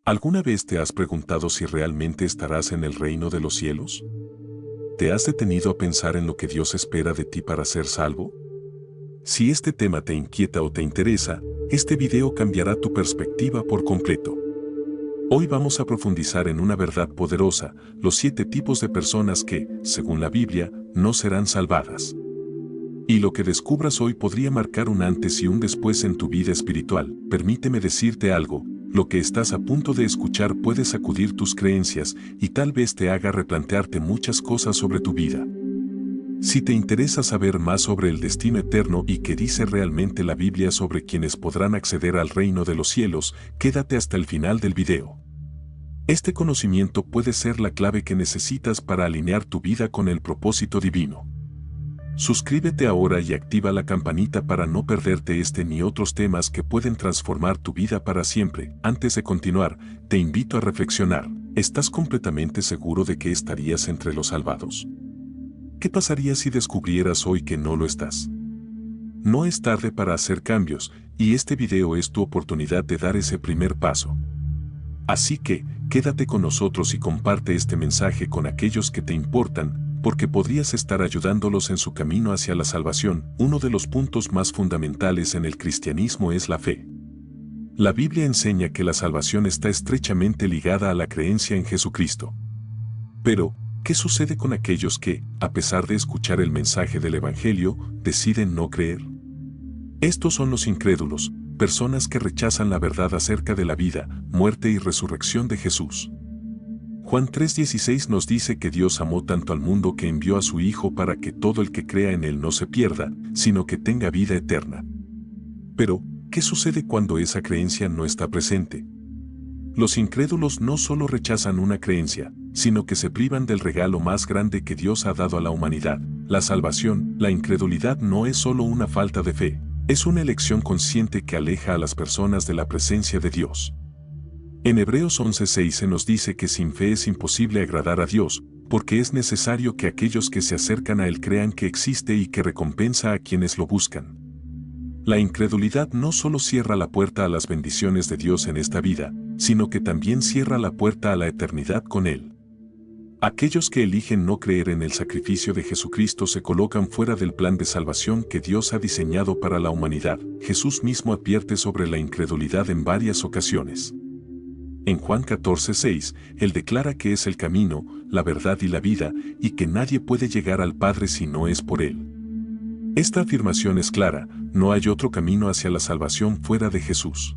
¿Alguna vez te has preguntado si realmente estarás en el reino de los cielos? ¿Te has detenido a pensar en lo que Dios espera de ti para ser salvo? Si este tema te inquieta o te interesa, este video cambiará tu perspectiva por completo. Hoy vamos a profundizar en una verdad poderosa, los 7 tipos de personas que, según la Biblia, no serán salvadas. Y lo que descubras hoy podría marcar un antes y un después en tu vida espiritual. Permíteme decirte algo, lo que estás a punto de escuchar puede sacudir tus creencias y tal vez te haga replantearte muchas cosas sobre tu vida. Si te interesa saber más sobre el destino eterno y qué dice realmente la Biblia sobre quienes podrán acceder al reino de los cielos, quédate hasta el final del video. Este conocimiento puede ser la clave que necesitas para alinear tu vida con el propósito divino. Suscríbete ahora y activa la campanita para no perderte este ni otros temas que pueden transformar tu vida para siempre. Antes de continuar, te invito a reflexionar. ¿Estás completamente seguro de que estarías entre los salvados? ¿Qué pasaría si descubrieras hoy que no lo estás? No es tarde para hacer cambios, y este video es tu oportunidad de dar ese primer paso. Así que, quédate con nosotros y comparte este mensaje con aquellos que te importan, porque podrías estar ayudándolos en su camino hacia la salvación. Uno de los puntos más fundamentales en el cristianismo es la fe. La Biblia enseña que la salvación está estrechamente ligada a la creencia en Jesucristo. Pero, ¿qué sucede con aquellos que, a pesar de escuchar el mensaje del Evangelio, deciden no creer? Estos son los incrédulos, personas que rechazan la verdad acerca de la vida, muerte y resurrección de Jesús. Juan 3:16 nos dice que Dios amó tanto al mundo que envió a su Hijo para que todo el que crea en Él no se pierda, sino que tenga vida eterna. Pero, ¿qué sucede cuando esa creencia no está presente? Los incrédulos no solo rechazan una creencia, sino que se privan del regalo más grande que Dios ha dado a la humanidad, la salvación. La incredulidad no es solo una falta de fe, es una elección consciente que aleja a las personas de la presencia de Dios. En Hebreos 11:6 se nos dice que sin fe es imposible agradar a Dios, porque es necesario que aquellos que se acercan a Él crean que existe y que recompensa a quienes lo buscan. La incredulidad no solo cierra la puerta a las bendiciones de Dios en esta vida, sino que también cierra la puerta a la eternidad con Él. Aquellos que eligen no creer en el sacrificio de Jesucristo se colocan fuera del plan de salvación que Dios ha diseñado para la humanidad. Jesús mismo advierte sobre la incredulidad en varias ocasiones. En Juan 14:6, Él declara que es el camino, la verdad y la vida, y que nadie puede llegar al Padre si no es por Él. Esta afirmación es clara, no hay otro camino hacia la salvación fuera de Jesús.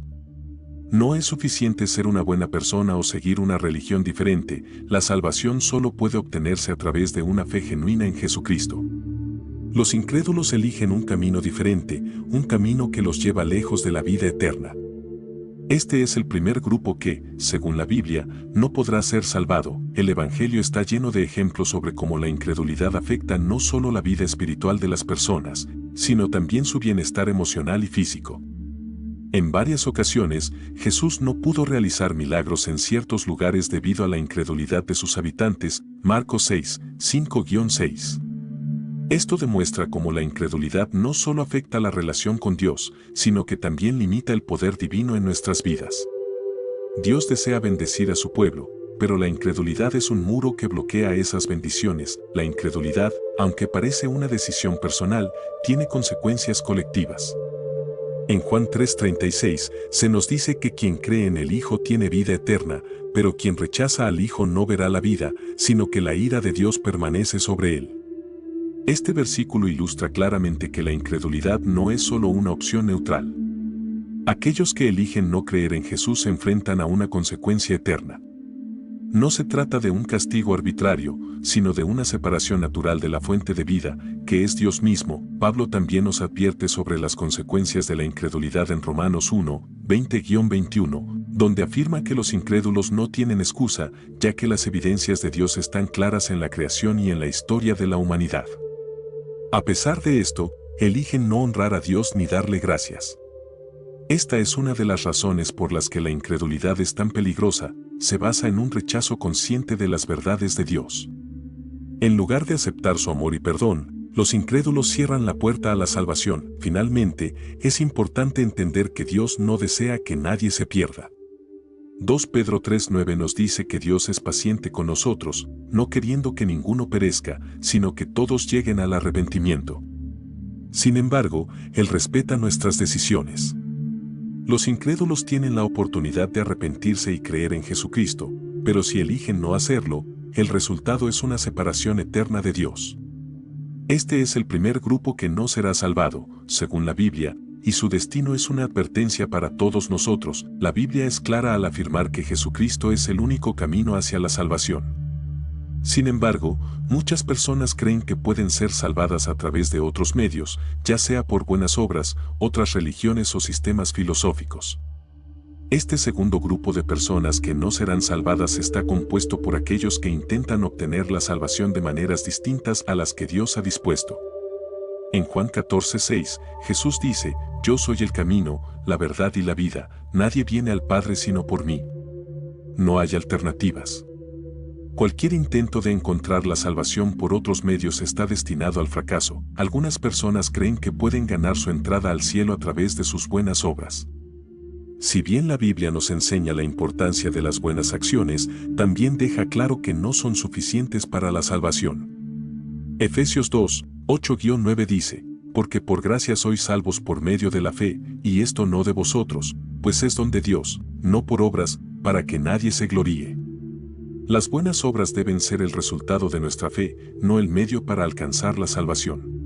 No es suficiente ser una buena persona o seguir una religión diferente, la salvación solo puede obtenerse a través de una fe genuina en Jesucristo. Los incrédulos eligen un camino diferente, un camino que los lleva lejos de la vida eterna. Este es el primer grupo que, según la Biblia, no podrá ser salvado. El Evangelio está lleno de ejemplos sobre cómo la incredulidad afecta no solo la vida espiritual de las personas, sino también su bienestar emocional y físico. En varias ocasiones, Jesús no pudo realizar milagros en ciertos lugares debido a la incredulidad de sus habitantes. Marcos 6, 5-6. Esto demuestra cómo la incredulidad no solo afecta la relación con Dios, sino que también limita el poder divino en nuestras vidas. Dios desea bendecir a su pueblo, pero la incredulidad es un muro que bloquea esas bendiciones. La incredulidad, aunque parece una decisión personal, tiene consecuencias colectivas. En Juan 3:36 se nos dice que quien cree en el Hijo tiene vida eterna, pero quien rechaza al Hijo no verá la vida, sino que la ira de Dios permanece sobre él. Este versículo ilustra claramente que la incredulidad no es solo una opción neutral. Aquellos que eligen no creer en Jesús se enfrentan a una consecuencia eterna. No se trata de un castigo arbitrario, sino de una separación natural de la fuente de vida, que es Dios mismo. Pablo también nos advierte sobre las consecuencias de la incredulidad en Romanos 1, 20-21, donde afirma que los incrédulos no tienen excusa, ya que las evidencias de Dios están claras en la creación y en la historia de la humanidad. A pesar de esto, eligen no honrar a Dios ni darle gracias. Esta es una de las razones por las que la incredulidad es tan peligrosa, se basa en un rechazo consciente de las verdades de Dios. En lugar de aceptar su amor y perdón, los incrédulos cierran la puerta a la salvación. Finalmente, es importante entender que Dios no desea que nadie se pierda. 2 Pedro 3:9 nos dice que Dios es paciente con nosotros, no queriendo que ninguno perezca, sino que todos lleguen al arrepentimiento. Sin embargo, Él respeta nuestras decisiones. Los incrédulos tienen la oportunidad de arrepentirse y creer en Jesucristo, pero si eligen no hacerlo, el resultado es una separación eterna de Dios. Este es el primer grupo que no será salvado, según la Biblia, y su destino es una advertencia para todos nosotros. La Biblia es clara al afirmar que Jesucristo es el único camino hacia la salvación. Sin embargo, muchas personas creen que pueden ser salvadas a través de otros medios, ya sea por buenas obras, otras religiones o sistemas filosóficos. Este segundo grupo de personas que no serán salvadas está compuesto por aquellos que intentan obtener la salvación de maneras distintas a las que Dios ha dispuesto. En Juan 14:6, Jesús dice: «Yo soy el camino, la verdad y la vida, nadie viene al Padre sino por mí». No hay alternativas. Cualquier intento de encontrar la salvación por otros medios está destinado al fracaso. Algunas personas creen que pueden ganar su entrada al cielo a través de sus buenas obras. Si bien la Biblia nos enseña la importancia de las buenas acciones, también deja claro que no son suficientes para la salvación. Efesios 2, 8-9 dice: «Porque por gracia sois salvos por medio de la fe, y esto no de vosotros, pues es don de Dios, no por obras, para que nadie se gloríe». Las buenas obras deben ser el resultado de nuestra fe, no el medio para alcanzar la salvación.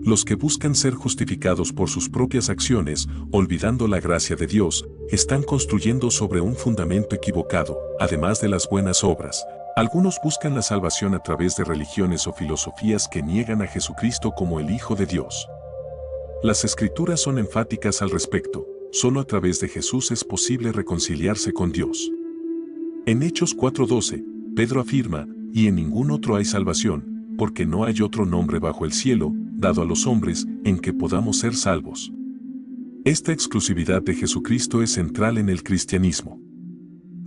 Los que buscan ser justificados por sus propias acciones, olvidando la gracia de Dios, están construyendo sobre un fundamento equivocado, además de las buenas obras. Algunos buscan la salvación a través de religiones o filosofías que niegan a Jesucristo como el Hijo de Dios. Las Escrituras son enfáticas al respecto: solo a través de Jesús es posible reconciliarse con Dios. En Hechos 4:12, Pedro afirma: «Y en ningún otro hay salvación, porque no hay otro nombre bajo el cielo, dado a los hombres, en que podamos ser salvos». Esta exclusividad de Jesucristo es central en el cristianismo.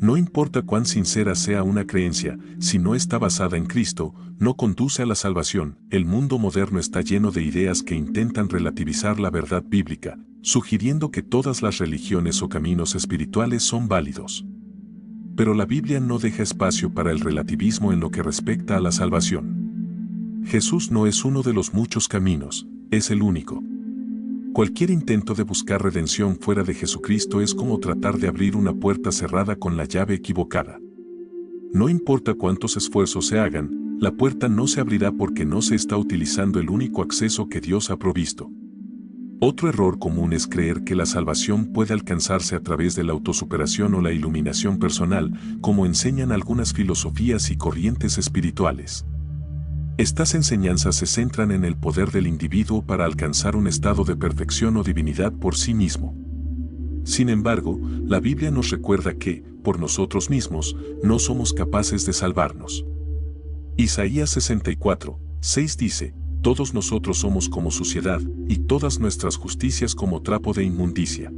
No importa cuán sincera sea una creencia, si no está basada en Cristo, no conduce a la salvación. El mundo moderno está lleno de ideas que intentan relativizar la verdad bíblica, sugiriendo que todas las religiones o caminos espirituales son válidos. Pero la Biblia no deja espacio para el relativismo en lo que respecta a la salvación. Jesús no es uno de los muchos caminos, es el único. Cualquier intento de buscar redención fuera de Jesucristo es como tratar de abrir una puerta cerrada con la llave equivocada. No importa cuántos esfuerzos se hagan, la puerta no se abrirá porque no se está utilizando el único acceso que Dios ha provisto. Otro error común es creer que la salvación puede alcanzarse a través de la autosuperación o la iluminación personal, como enseñan algunas filosofías y corrientes espirituales. Estas enseñanzas se centran en el poder del individuo para alcanzar un estado de perfección o divinidad por sí mismo. Sin embargo, la Biblia nos recuerda que, por nosotros mismos, no somos capaces de salvarnos. Isaías 64:6 dice: «Todos nosotros somos como suciedad, y todas nuestras justicias como trapo de inmundicia».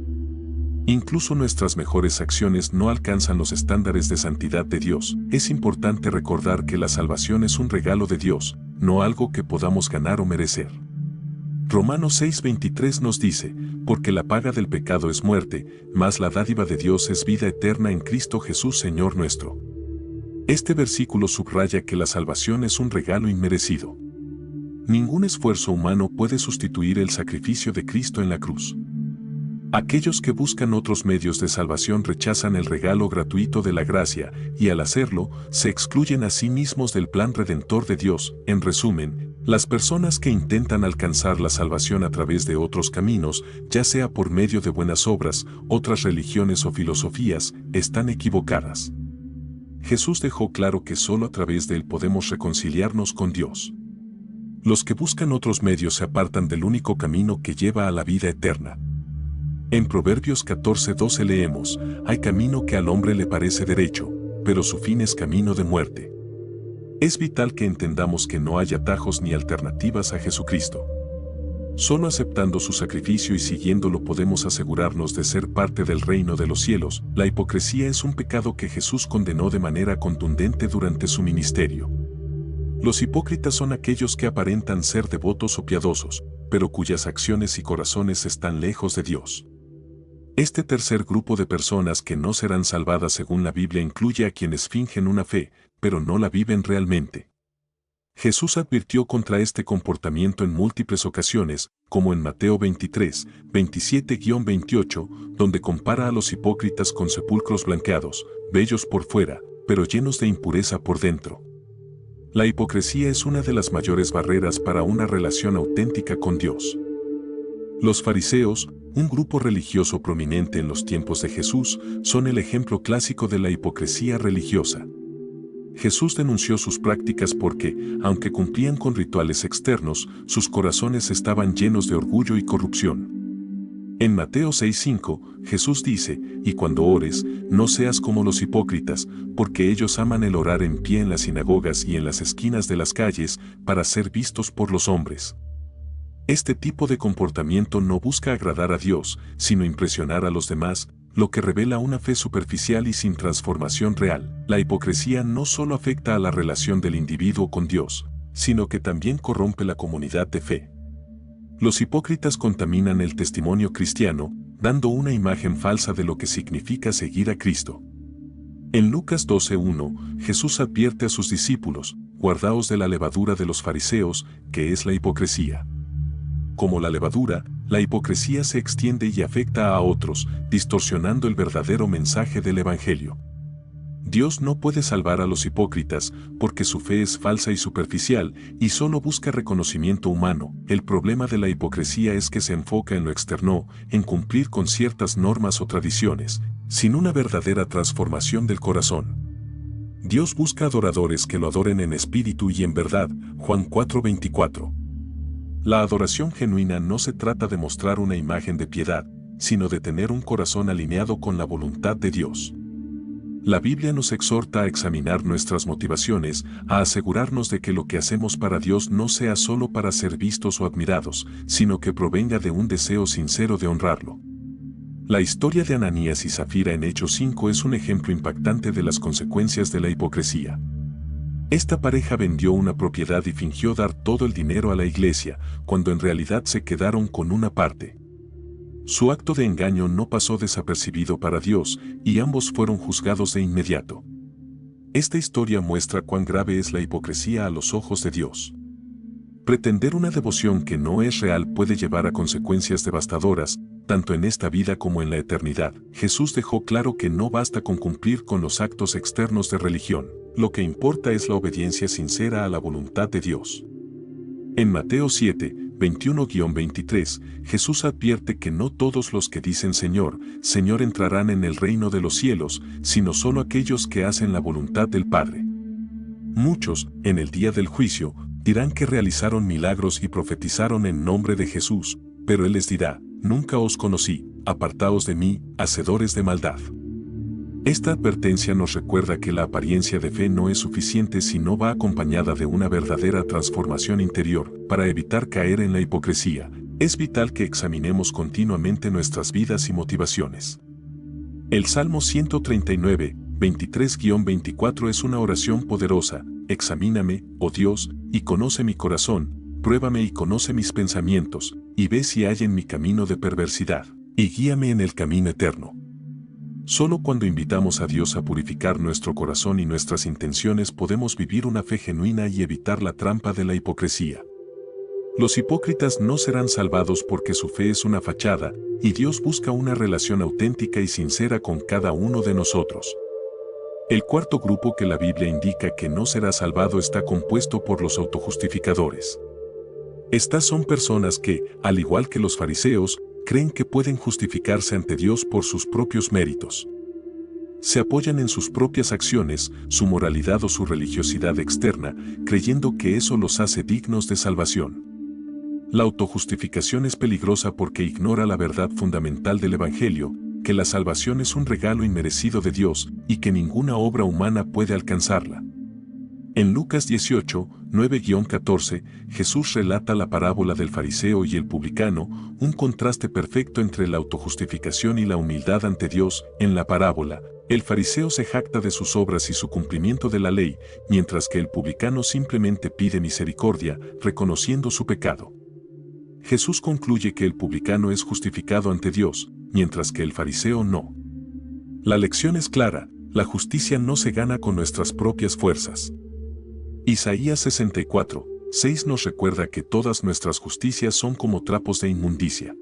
Incluso nuestras mejores acciones no alcanzan los estándares de santidad de Dios. Es importante recordar que la salvación es un regalo de Dios, no algo que podamos ganar o merecer. Romanos 6:23 nos dice: «Porque la paga del pecado es muerte, mas la dádiva de Dios es vida eterna en Cristo Jesús Señor nuestro». Este versículo subraya que la salvación es un regalo inmerecido. Ningún esfuerzo humano puede sustituir el sacrificio de Cristo en la cruz. Aquellos que buscan otros medios de salvación rechazan el regalo gratuito de la gracia, y al hacerlo, se excluyen a sí mismos del plan redentor de Dios. En resumen, las personas que intentan alcanzar la salvación a través de otros caminos, ya sea por medio de buenas obras, otras religiones o filosofías, están equivocadas. Jesús dejó claro que solo a través de Él podemos reconciliarnos con Dios. Los que buscan otros medios se apartan del único camino que lleva a la vida eterna. En Proverbios 14:12 leemos: «Hay camino que al hombre le parece derecho, pero su fin es camino de muerte». Es vital que entendamos que no hay atajos ni alternativas a Jesucristo. Solo aceptando su sacrificio y siguiéndolo podemos asegurarnos de ser parte del reino de los cielos. La hipocresía es un pecado que Jesús condenó de manera contundente durante su ministerio. Los hipócritas son aquellos que aparentan ser devotos o piadosos, pero cuyas acciones y corazones están lejos de Dios. Este tercer grupo de personas que no serán salvadas según la Biblia incluye a quienes fingen una fe, pero no la viven realmente. Jesús advirtió contra este comportamiento en múltiples ocasiones, como en Mateo 23, 27-28, donde compara a los hipócritas con sepulcros blanqueados, bellos por fuera, pero llenos de impureza por dentro. La hipocresía es una de las mayores barreras para una relación auténtica con Dios. Los fariseos, un grupo religioso prominente en los tiempos de Jesús, son el ejemplo clásico de la hipocresía religiosa. Jesús denunció sus prácticas porque, aunque cumplían con rituales externos, sus corazones estaban llenos de orgullo y corrupción. En Mateo 6:5, Jesús dice, «Y cuando ores, no seas como los hipócritas, porque ellos aman el orar en pie en las sinagogas y en las esquinas de las calles, para ser vistos por los hombres». Este tipo de comportamiento no busca agradar a Dios, sino impresionar a los demás, lo que revela una fe superficial y sin transformación real. La hipocresía no solo afecta a la relación del individuo con Dios, sino que también corrompe la comunidad de fe. Los hipócritas contaminan el testimonio cristiano, dando una imagen falsa de lo que significa seguir a Cristo. En Lucas 12:1, Jesús advierte a sus discípulos, «Guardaos de la levadura de los fariseos, que es la hipocresía». Como la levadura, la hipocresía se extiende y afecta a otros, distorsionando el verdadero mensaje del Evangelio. Dios no puede salvar a los hipócritas, porque su fe es falsa y superficial, y solo busca reconocimiento humano. El problema de la hipocresía es que se enfoca en lo externo, en cumplir con ciertas normas o tradiciones, sin una verdadera transformación del corazón. Dios busca adoradores que lo adoren en espíritu y en verdad, Juan 4:24. La adoración genuina no se trata de mostrar una imagen de piedad, sino de tener un corazón alineado con la voluntad de Dios. La Biblia nos exhorta a examinar nuestras motivaciones, a asegurarnos de que lo que hacemos para Dios no sea solo para ser vistos o admirados, sino que provenga de un deseo sincero de honrarlo. La historia de Ananías y Zafira en Hechos 5 es un ejemplo impactante de las consecuencias de la hipocresía. Esta pareja vendió una propiedad y fingió dar todo el dinero a la iglesia, cuando en realidad se quedaron con una parte. Su acto de engaño no pasó desapercibido para Dios, y ambos fueron juzgados de inmediato. Esta historia muestra cuán grave es la hipocresía a los ojos de Dios. Pretender una devoción que no es real puede llevar a consecuencias devastadoras, tanto en esta vida como en la eternidad. Jesús dejó claro que no basta con cumplir con los actos externos de religión. Lo que importa es la obediencia sincera a la voluntad de Dios. En Mateo 7, 21-23, Jesús advierte que no todos los que dicen Señor, Señor entrarán en el reino de los cielos, sino solo aquellos que hacen la voluntad del Padre. Muchos, en el día del juicio, dirán que realizaron milagros y profetizaron en nombre de Jesús, pero Él les dirá, nunca os conocí, apartaos de mí, hacedores de maldad. Esta advertencia nos recuerda que la apariencia de fe no es suficiente si no va acompañada de una verdadera transformación interior. Para evitar caer en la hipocresía, es vital que examinemos continuamente nuestras vidas y motivaciones. El Salmo 139, 23-24 es una oración poderosa. Examíname, oh Dios, y conoce mi corazón, pruébame y conoce mis pensamientos, y ve si hay en mi camino de perversidad, y guíame en el camino eterno. Solo cuando invitamos a Dios a purificar nuestro corazón y nuestras intenciones podemos vivir una fe genuina y evitar la trampa de la hipocresía. Los hipócritas no serán salvados porque su fe es una fachada, y Dios busca una relación auténtica y sincera con cada uno de nosotros. El cuarto grupo que la Biblia indica que no será salvado está compuesto por los autojustificadores. Estas son personas que, al igual que los fariseos, creen que pueden justificarse ante Dios por sus propios méritos. Se apoyan en sus propias acciones, su moralidad o su religiosidad externa, creyendo que eso los hace dignos de salvación. La autojustificación es peligrosa porque ignora la verdad fundamental del Evangelio, que la salvación es un regalo inmerecido de Dios y que ninguna obra humana puede alcanzarla. En Lucas 18, 9-14, Jesús relata la parábola del fariseo y el publicano, un contraste perfecto entre la autojustificación y la humildad ante Dios. En la parábola, el fariseo se jacta de sus obras y su cumplimiento de la ley, mientras que el publicano simplemente pide misericordia, reconociendo su pecado. Jesús concluye que el publicano es justificado ante Dios, mientras que el fariseo no. La lección es clara, la justicia no se gana con nuestras propias fuerzas. Isaías 64, 6 nos recuerda que todas nuestras justicias son como trapos de inmundicia.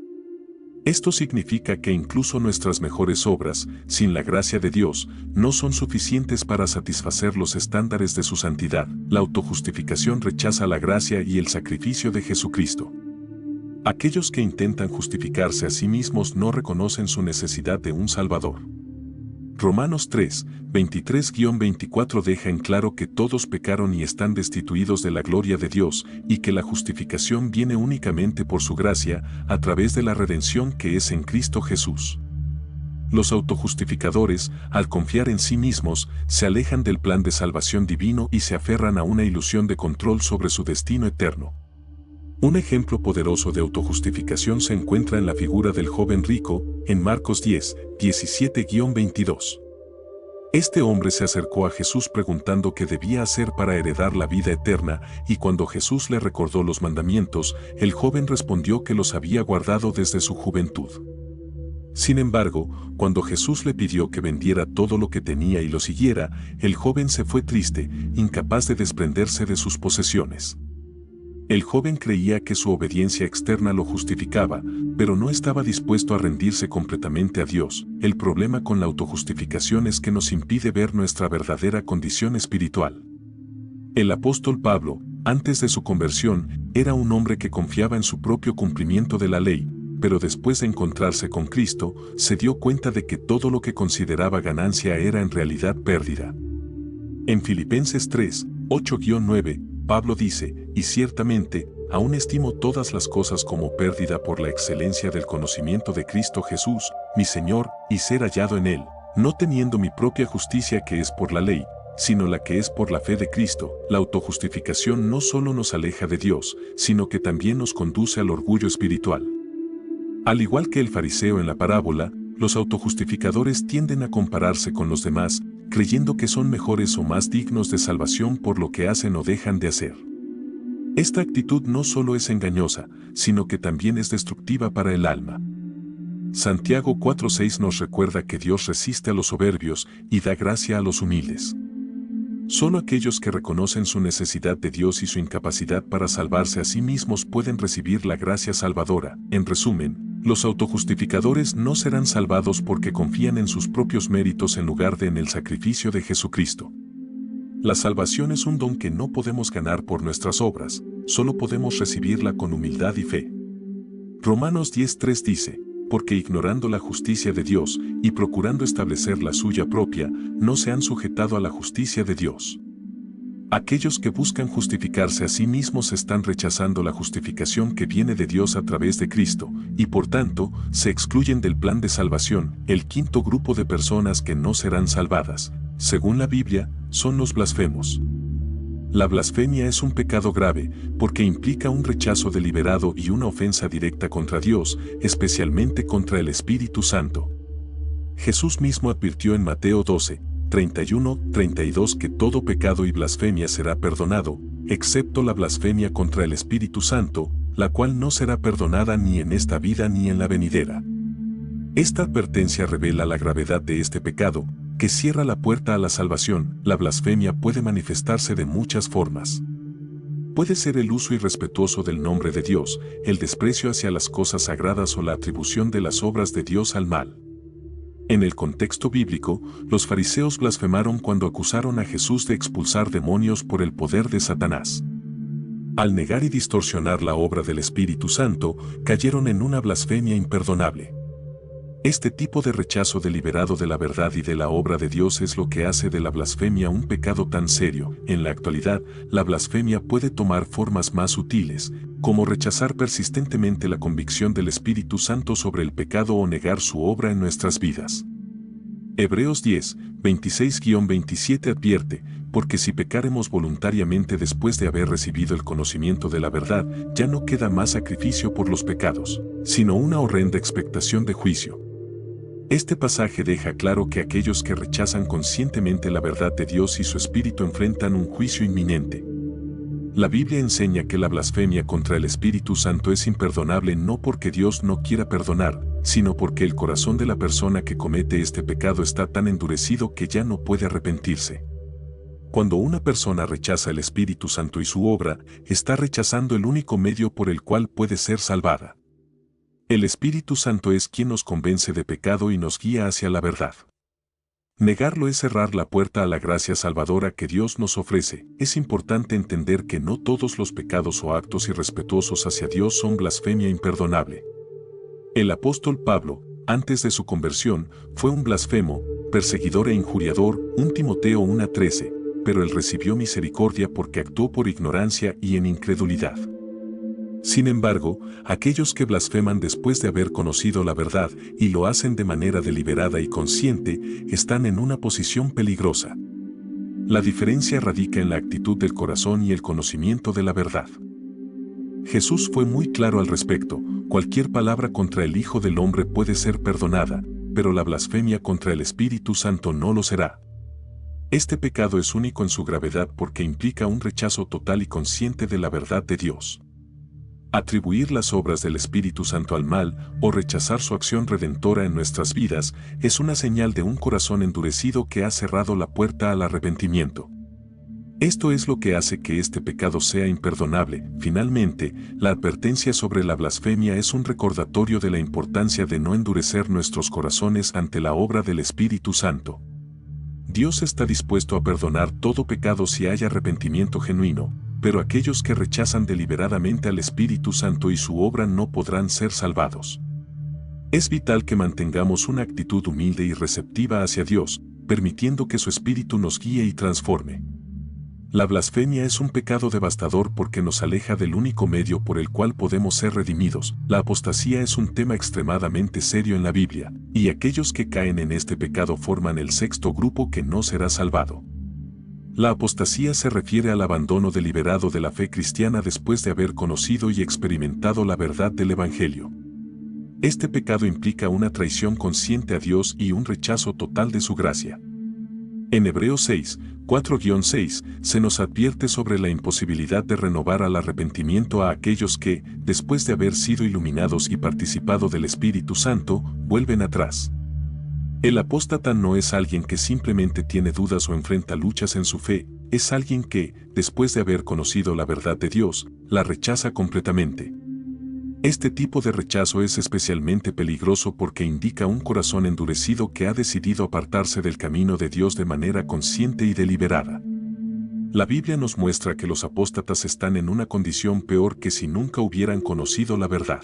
Esto significa que incluso nuestras mejores obras, sin la gracia de Dios, no son suficientes para satisfacer los estándares de su santidad. La autojustificación rechaza la gracia y el sacrificio de Jesucristo. Aquellos que intentan justificarse a sí mismos no reconocen su necesidad de un Salvador. Romanos 3, 23-24 deja en claro que todos pecaron y están destituidos de la gloria de Dios, y que la justificación viene únicamente por su gracia, a través de la redención que es en Cristo Jesús. Los autojustificadores, al confiar en sí mismos, se alejan del plan de salvación divino y se aferran a una ilusión de control sobre su destino eterno. Un ejemplo poderoso de autojustificación se encuentra en la figura del joven rico, en Marcos 10, 17-22. Este hombre se acercó a Jesús preguntando qué debía hacer para heredar la vida eterna, y cuando Jesús le recordó los mandamientos, el joven respondió que los había guardado desde su juventud. Sin embargo, cuando Jesús le pidió que vendiera todo lo que tenía y lo siguiera, el joven se fue triste, incapaz de desprenderse de sus posesiones. El joven creía que su obediencia externa lo justificaba, pero no estaba dispuesto a rendirse completamente a Dios. El problema con la autojustificación es que nos impide ver nuestra verdadera condición espiritual. El apóstol Pablo, antes de su conversión, era un hombre que confiaba en su propio cumplimiento de la ley, pero después de encontrarse con Cristo, se dio cuenta de que todo lo que consideraba ganancia era en realidad pérdida. En Filipenses 3, 8-9, Pablo dice, y ciertamente, aún estimo todas las cosas como pérdida por la excelencia del conocimiento de Cristo Jesús, mi Señor, y ser hallado en Él, no teniendo mi propia justicia que es por la ley, sino la que es por la fe de Cristo. La autojustificación no solo nos aleja de Dios, sino que también nos conduce al orgullo espiritual. Al igual que el fariseo en la parábola, los autojustificadores tienden a compararse con los demás, creyendo que son mejores o más dignos de salvación por lo que hacen o dejan de hacer. Esta actitud no solo es engañosa, sino que también es destructiva para el alma. Santiago 4:6 nos recuerda que Dios resiste a los soberbios y da gracia a los humildes. Solo aquellos que reconocen su necesidad de Dios y su incapacidad para salvarse a sí mismos pueden recibir la gracia salvadora. En resumen, los autojustificadores no serán salvados porque confían en sus propios méritos en lugar de en el sacrificio de Jesucristo. La salvación es un don que no podemos ganar por nuestras obras, solo podemos recibirla con humildad y fe. Romanos 10:3 dice, porque ignorando la justicia de Dios y procurando establecer la suya propia, no se han sujetado a la justicia de Dios. Aquellos que buscan justificarse a sí mismos están rechazando la justificación que viene de Dios a través de Cristo, y por tanto, se excluyen del plan de salvación. El quinto grupo de personas que no serán salvadas, según la Biblia, son los blasfemos. La blasfemia es un pecado grave, porque implica un rechazo deliberado y una ofensa directa contra Dios, especialmente contra el Espíritu Santo. Jesús mismo advirtió en Mateo 12, 31-32 que todo pecado y blasfemia será perdonado, excepto la blasfemia contra el Espíritu Santo, la cual no será perdonada ni en esta vida ni en la venidera. Esta advertencia revela la gravedad de este pecado, que cierra la puerta a la salvación. La blasfemia puede manifestarse de muchas formas. Puede ser el uso irrespetuoso del nombre de Dios, el desprecio hacia las cosas sagradas o la atribución de las obras de Dios al mal. En el contexto bíblico, los fariseos blasfemaron cuando acusaron a Jesús de expulsar demonios por el poder de Satanás. Al negar y distorsionar la obra del Espíritu Santo, cayeron en una blasfemia imperdonable. Este tipo de rechazo deliberado de la verdad y de la obra de Dios es lo que hace de la blasfemia un pecado tan serio. En la actualidad, la blasfemia puede tomar formas más sutiles, como rechazar persistentemente la convicción del Espíritu Santo sobre el pecado o negar su obra en nuestras vidas. Hebreos 10, 26-27 advierte, porque si pecaremos voluntariamente después de haber recibido el conocimiento de la verdad, ya no queda más sacrificio por los pecados, sino una horrenda expectación de juicio. Este pasaje deja claro que aquellos que rechazan conscientemente la verdad de Dios y su Espíritu enfrentan un juicio inminente. La Biblia enseña que la blasfemia contra el Espíritu Santo es imperdonable no porque Dios no quiera perdonar, sino porque el corazón de la persona que comete este pecado está tan endurecido que ya no puede arrepentirse. Cuando una persona rechaza el Espíritu Santo y su obra, está rechazando el único medio por el cual puede ser salvada. El Espíritu Santo es quien nos convence de pecado y nos guía hacia la verdad. Negarlo es cerrar la puerta a la gracia salvadora que Dios nos ofrece. Es importante entender que no todos los pecados o actos irrespetuosos hacia Dios son blasfemia imperdonable. El apóstol Pablo, antes de su conversión, fue un blasfemo, perseguidor e injuriador, 1 Timoteo 1:13, pero él recibió misericordia porque actuó por ignorancia y en incredulidad. Sin embargo, aquellos que blasfeman después de haber conocido la verdad y lo hacen de manera deliberada y consciente, están en una posición peligrosa. La diferencia radica en la actitud del corazón y el conocimiento de la verdad. Jesús fue muy claro al respecto: cualquier palabra contra el Hijo del Hombre puede ser perdonada, pero la blasfemia contra el Espíritu Santo no lo será. Este pecado es único en su gravedad porque implica un rechazo total y consciente de la verdad de Dios. Atribuir las obras del Espíritu Santo al mal o rechazar su acción redentora en nuestras vidas es una señal de un corazón endurecido que ha cerrado la puerta al arrepentimiento. Esto es lo que hace que este pecado sea imperdonable. Finalmente, la advertencia sobre la blasfemia es un recordatorio de la importancia de no endurecer nuestros corazones ante la obra del Espíritu Santo. Dios está dispuesto a perdonar todo pecado si hay arrepentimiento genuino, pero aquellos que rechazan deliberadamente al Espíritu Santo y su obra no podrán ser salvados. Es vital que mantengamos una actitud humilde y receptiva hacia Dios, permitiendo que su Espíritu nos guíe y transforme. La blasfemia es un pecado devastador porque nos aleja del único medio por el cual podemos ser redimidos. La apostasía es un tema extremadamente serio en la Biblia, y aquellos que caen en este pecado forman el sexto grupo que no será salvado. La apostasía se refiere al abandono deliberado de la fe cristiana después de haber conocido y experimentado la verdad del Evangelio. Este pecado implica una traición consciente a Dios y un rechazo total de su gracia. En Hebreos 6, 4-6, se nos advierte sobre la imposibilidad de renovar al arrepentimiento a aquellos que, después de haber sido iluminados y participado del Espíritu Santo, vuelven atrás. El apóstata no es alguien que simplemente tiene dudas o enfrenta luchas en su fe, es alguien que, después de haber conocido la verdad de Dios, la rechaza completamente. Este tipo de rechazo es especialmente peligroso porque indica un corazón endurecido que ha decidido apartarse del camino de Dios de manera consciente y deliberada. La Biblia nos muestra que los apóstatas están en una condición peor que si nunca hubieran conocido la verdad.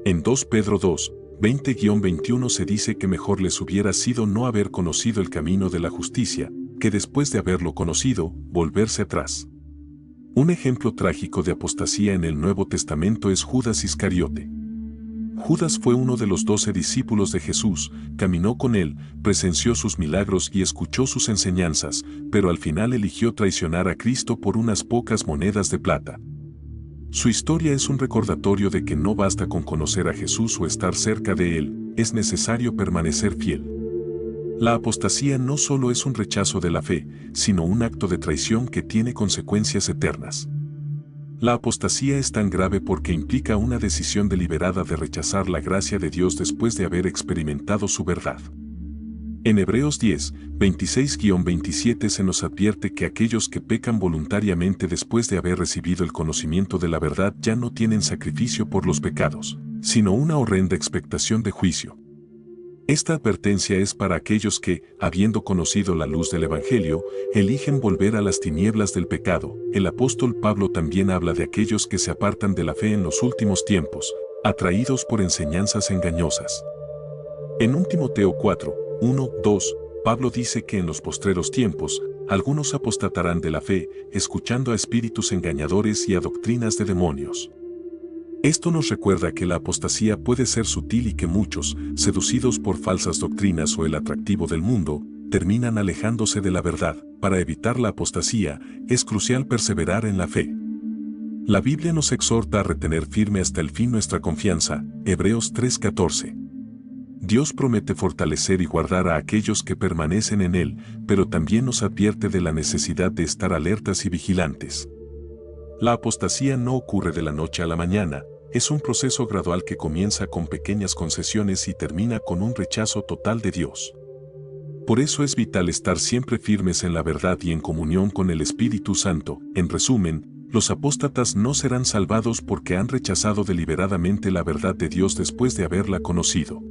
En 2 Pedro 2, 20-21 se dice que mejor les hubiera sido no haber conocido el camino de la justicia, que después de haberlo conocido, volverse atrás. Un ejemplo trágico de apostasía en el Nuevo Testamento es Judas Iscariote. Judas fue uno de los 12 discípulos de Jesús, caminó con él, presenció sus milagros y escuchó sus enseñanzas, pero al final eligió traicionar a Cristo por unas pocas monedas de plata. Su historia es un recordatorio de que no basta con conocer a Jesús o estar cerca de él, es necesario permanecer fiel. La apostasía no solo es un rechazo de la fe, sino un acto de traición que tiene consecuencias eternas. La apostasía es tan grave porque implica una decisión deliberada de rechazar la gracia de Dios después de haber experimentado su verdad. En Hebreos 10, 26-27 se nos advierte que aquellos que pecan voluntariamente después de haber recibido el conocimiento de la verdad ya no tienen sacrificio por los pecados, sino una horrenda expectación de juicio. Esta advertencia es para aquellos que, habiendo conocido la luz del Evangelio, eligen volver a las tinieblas del pecado. El apóstol Pablo también habla de aquellos que se apartan de la fe en los últimos tiempos, atraídos por enseñanzas engañosas. En 1 Timoteo 4, 1-2, Pablo dice que en los postreros tiempos, algunos apostatarán de la fe, escuchando a espíritus engañadores y a doctrinas de demonios. Esto nos recuerda que la apostasía puede ser sutil y que muchos, seducidos por falsas doctrinas o el atractivo del mundo, terminan alejándose de la verdad. Para evitar la apostasía, es crucial perseverar en la fe. La Biblia nos exhorta a retener firme hasta el fin nuestra confianza, Hebreos 3:14. Dios promete fortalecer y guardar a aquellos que permanecen en Él, pero también nos advierte de la necesidad de estar alertas y vigilantes. La apostasía no ocurre de la noche a la mañana, es un proceso gradual que comienza con pequeñas concesiones y termina con un rechazo total de Dios. Por eso es vital estar siempre firmes en la verdad y en comunión con el Espíritu Santo. En resumen, los apóstatas no serán salvados porque han rechazado deliberadamente la verdad de Dios después de haberla conocido.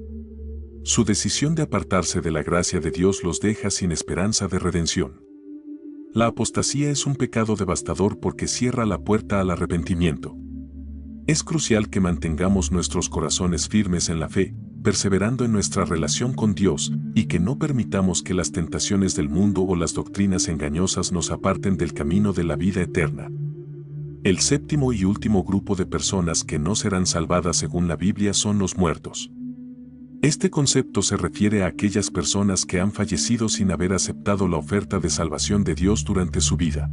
Su decisión de apartarse de la gracia de Dios los deja sin esperanza de redención. La apostasía es un pecado devastador porque cierra la puerta al arrepentimiento. Es crucial que mantengamos nuestros corazones firmes en la fe, perseverando en nuestra relación con Dios, y que no permitamos que las tentaciones del mundo o las doctrinas engañosas nos aparten del camino de la vida eterna. El séptimo y último grupo de personas que no serán salvadas según la Biblia son los muertos. Este concepto se refiere a aquellas personas que han fallecido sin haber aceptado la oferta de salvación de Dios durante su vida.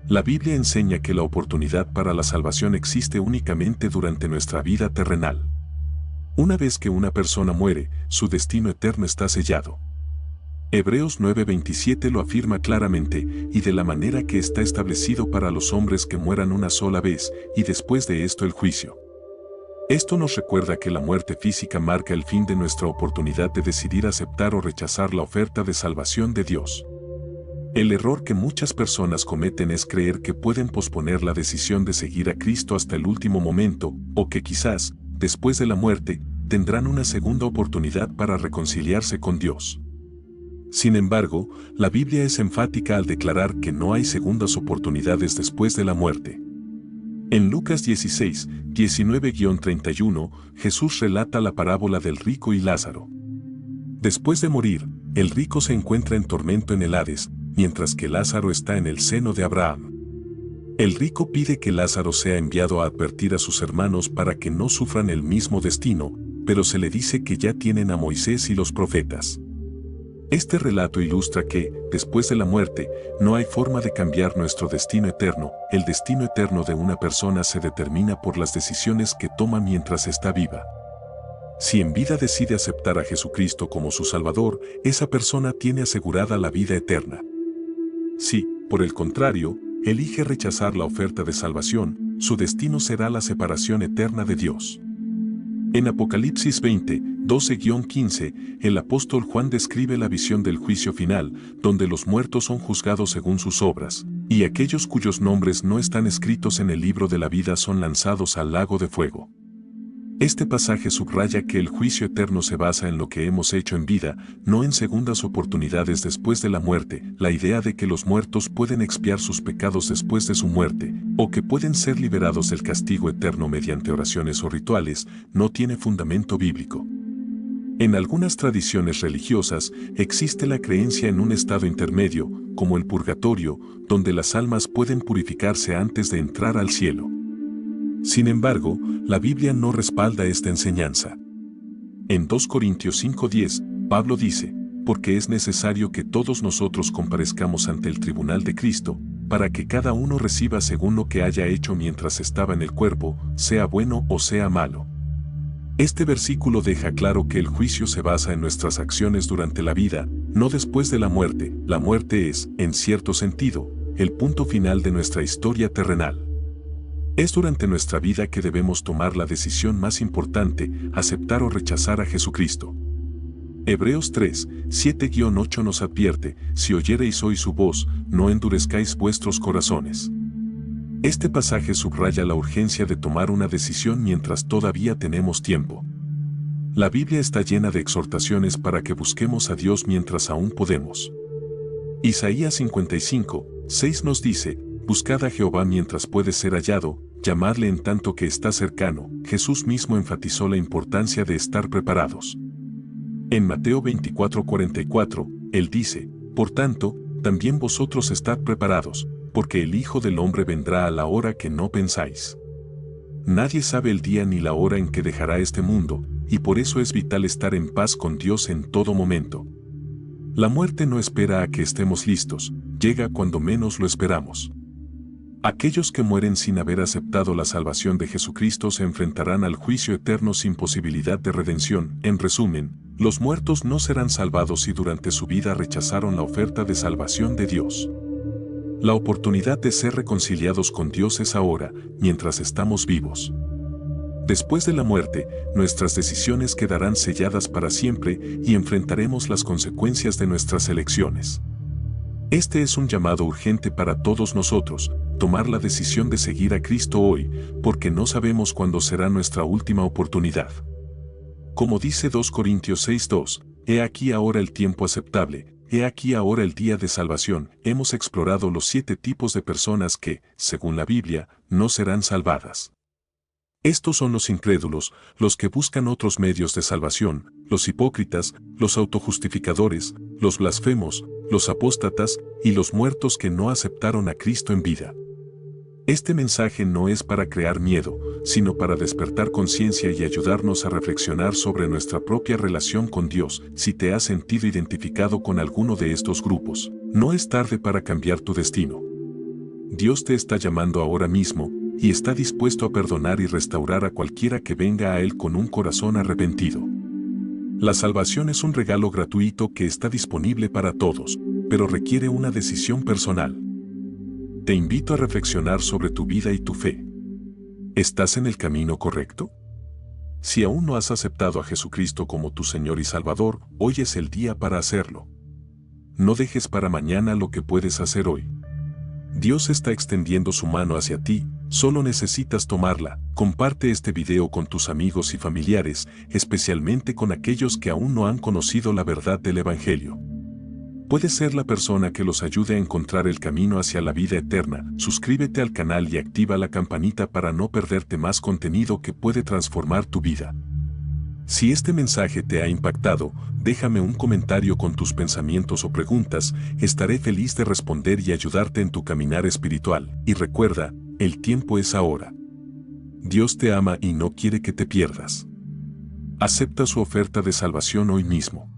La Biblia enseña que la oportunidad para la salvación existe únicamente durante nuestra vida terrenal. Una vez que una persona muere, su destino eterno está sellado. Hebreos 9:27 lo afirma claramente, y de la manera que está establecido para los hombres que mueran una sola vez, y después de esto el juicio. Esto nos recuerda que la muerte física marca el fin de nuestra oportunidad de decidir aceptar o rechazar la oferta de salvación de Dios. El error que muchas personas cometen es creer que pueden posponer la decisión de seguir a Cristo hasta el último momento, o que quizás, después de la muerte, tendrán una segunda oportunidad para reconciliarse con Dios. Sin embargo, la Biblia es enfática al declarar que no hay segundas oportunidades después de la muerte. En Lucas 16, 19-31, Jesús relata la parábola del rico y Lázaro. Después de morir, el rico se encuentra en tormento en el Hades, mientras que Lázaro está en el seno de Abraham. El rico pide que Lázaro sea enviado a advertir a sus hermanos para que no sufran el mismo destino, pero se le dice que ya tienen a Moisés y los profetas. Este relato ilustra que, después de la muerte, no hay forma de cambiar nuestro destino eterno. El destino eterno de una persona se determina por las decisiones que toma mientras está viva. Si en vida decide aceptar a Jesucristo como su Salvador, esa persona tiene asegurada la vida eterna. Si, por el contrario, elige rechazar la oferta de salvación, su destino será la separación eterna de Dios. En Apocalipsis 20, 12-15, el apóstol Juan describe la visión del juicio final, donde los muertos son juzgados según sus obras, y aquellos cuyos nombres no están escritos en el libro de la vida son lanzados al lago de fuego. Este pasaje subraya que el juicio eterno se basa en lo que hemos hecho en vida, no en segundas oportunidades después de la muerte. La idea de que los muertos pueden expiar sus pecados después de su muerte, o que pueden ser liberados del castigo eterno mediante oraciones o rituales, no tiene fundamento bíblico. En algunas tradiciones religiosas existe la creencia en un estado intermedio, como el purgatorio, donde las almas pueden purificarse antes de entrar al cielo. Sin embargo, la Biblia no respalda esta enseñanza. En 2 Corintios 5:10, Pablo dice, porque es necesario que todos nosotros comparezcamos ante el tribunal de Cristo, para que cada uno reciba según lo que haya hecho mientras estaba en el cuerpo, sea bueno o sea malo. Este versículo deja claro que el juicio se basa en nuestras acciones durante la vida, no después de la muerte. La muerte es, en cierto sentido, el punto final de nuestra historia terrenal. Es durante nuestra vida que debemos tomar la decisión más importante, aceptar o rechazar a Jesucristo. Hebreos 3, 7-8 nos advierte, si oyereis hoy su voz, no endurezcáis vuestros corazones. Este pasaje subraya la urgencia de tomar una decisión mientras todavía tenemos tiempo. La Biblia está llena de exhortaciones para que busquemos a Dios mientras aún podemos. Isaías 55, 6 nos dice, buscad a Jehová mientras puede ser hallado, llamadle en tanto que está cercano. Jesús mismo enfatizó la importancia de estar preparados. En Mateo 24:44, Él dice, por tanto, también vosotros estad preparados, porque el Hijo del Hombre vendrá a la hora que no pensáis. Nadie sabe el día ni la hora en que dejará este mundo, y por eso es vital estar en paz con Dios en todo momento. La muerte no espera a que estemos listos, llega cuando menos lo esperamos. Aquellos que mueren sin haber aceptado la salvación de Jesucristo se enfrentarán al juicio eterno sin posibilidad de redención. En resumen, los muertos no serán salvados si durante su vida rechazaron la oferta de salvación de Dios. La oportunidad de ser reconciliados con Dios es ahora, mientras estamos vivos. Después de la muerte, nuestras decisiones quedarán selladas para siempre y enfrentaremos las consecuencias de nuestras elecciones. Este es un llamado urgente para todos nosotros, tomar la decisión de seguir a Cristo hoy, porque no sabemos cuándo será nuestra última oportunidad. Como dice 2 Corintios 6:2, he aquí ahora el tiempo aceptable, he aquí ahora el día de salvación. Hemos explorado los 7 tipos de personas que, según la Biblia, no serán salvadas. Estos son los incrédulos, los que buscan otros medios de salvación, los hipócritas, los autojustificadores, los blasfemos, los apóstatas y los muertos que no aceptaron a Cristo en vida. Este mensaje no es para crear miedo, sino para despertar conciencia y ayudarnos a reflexionar sobre nuestra propia relación con Dios. Si te has sentido identificado con alguno de estos grupos, no es tarde para cambiar tu destino. Dios te está llamando ahora mismo, y está dispuesto a perdonar y restaurar a cualquiera que venga a Él con un corazón arrepentido. La salvación es un regalo gratuito que está disponible para todos, pero requiere una decisión personal. Te invito a reflexionar sobre tu vida y tu fe. ¿Estás en el camino correcto? Si aún no has aceptado a Jesucristo como tu Señor y Salvador, hoy es el día para hacerlo. No dejes para mañana lo que puedes hacer hoy. Dios está extendiendo su mano hacia ti, solo necesitas tomarla. Comparte este video con tus amigos y familiares, especialmente con aquellos que aún no han conocido la verdad del Evangelio. Puedes ser la persona que los ayude a encontrar el camino hacia la vida eterna. Suscríbete al canal y activa la campanita para no perderte más contenido que puede transformar tu vida. Si este mensaje te ha impactado, déjame un comentario con tus pensamientos o preguntas, estaré feliz de responder y ayudarte en tu caminar espiritual. Y recuerda, el tiempo es ahora. Dios te ama y no quiere que te pierdas. Acepta su oferta de salvación hoy mismo.